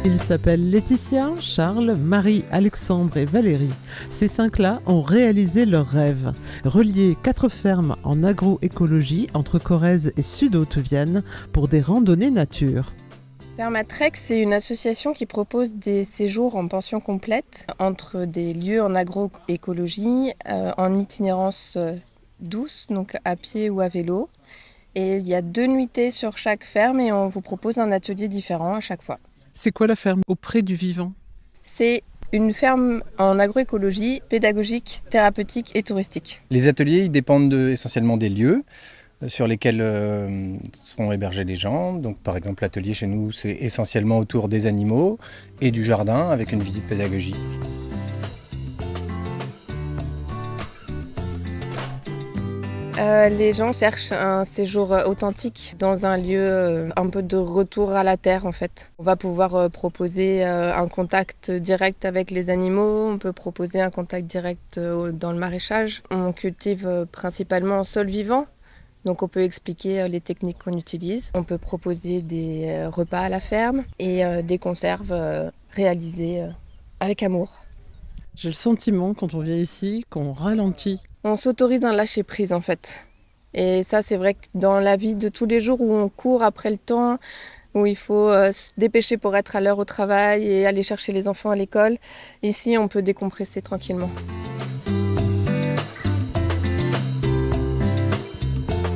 Ils s'appellent Laetitia, Charles, Marie, Alexandre et Valérie. Ces 5-là ont réalisé leur rêve. Relier 4 fermes en agroécologie entre Corrèze et Sud-Haute-Vienne pour des randonnées nature. Permatrek, c'est une association qui propose des séjours en pension complète entre des lieux en agroécologie, en itinérance douce, donc à pied ou à vélo. Et il y a 2 nuitées sur chaque ferme et on vous propose un atelier différent à chaque fois. C'est quoi la ferme auprès du vivant? C'est une ferme en agroécologie, pédagogique, thérapeutique et touristique. Les ateliers ils dépendent essentiellement des lieux sur lesquels seront hébergés les gens. Donc, par exemple, l'atelier chez nous, c'est essentiellement autour des animaux et du jardin avec une visite pédagogique. Les gens cherchent un séjour authentique dans un lieu un peu de retour à la terre en fait. On va pouvoir proposer un contact direct avec les animaux, on peut proposer un contact direct dans le maraîchage. On cultive principalement en sol vivant, donc on peut expliquer les techniques qu'on utilise. On peut proposer des repas à la ferme et des conserves réalisées avec amour. J'ai le sentiment, quand on vient ici, qu'on ralentit. On s'autorise un lâcher-prise en fait. Et ça, c'est vrai que dans la vie de tous les jours où on court après le temps, où il faut se dépêcher pour être à l'heure au travail et aller chercher les enfants à l'école, ici, on peut décompresser tranquillement.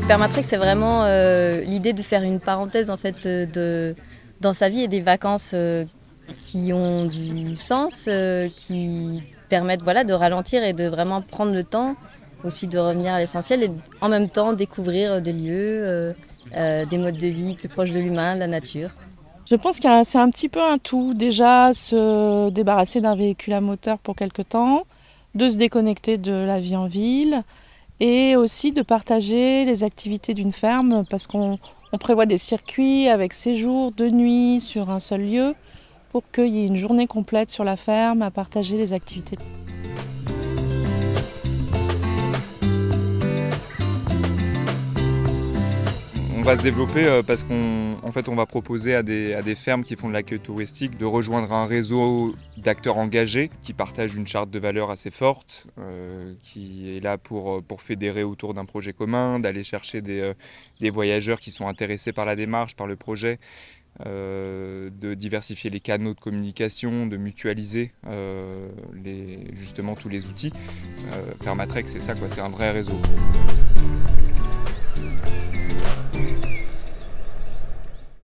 Permatrek, c'est vraiment l'idée de faire une parenthèse en fait, dans sa vie et des vacances qui ont du sens, qui permettent de ralentir et de vraiment prendre le temps aussi de revenir à l'essentiel et en même temps découvrir des lieux, des modes de vie plus proches de l'humain, de la nature. Je pense que c'est un petit peu un tout. Déjà, se débarrasser d'un véhicule à moteur pour quelque temps, de se déconnecter de la vie en ville et aussi de partager les activités d'une ferme parce qu'on prévoit des circuits avec séjours de nuit sur un seul lieu pour qu'il y ait une journée complète sur la ferme à partager les activités. On va se développer parce qu'on va proposer à des fermes qui font de l'accueil touristique de rejoindre un réseau d'acteurs engagés qui partagent une charte de valeurs assez forte, qui est là pour fédérer autour d'un projet commun, d'aller chercher des voyageurs qui sont intéressés par la démarche, par le projet, de diversifier les canaux de communication, de mutualiser justement tous les outils. Permatrek, c'est ça, c'est un vrai réseau.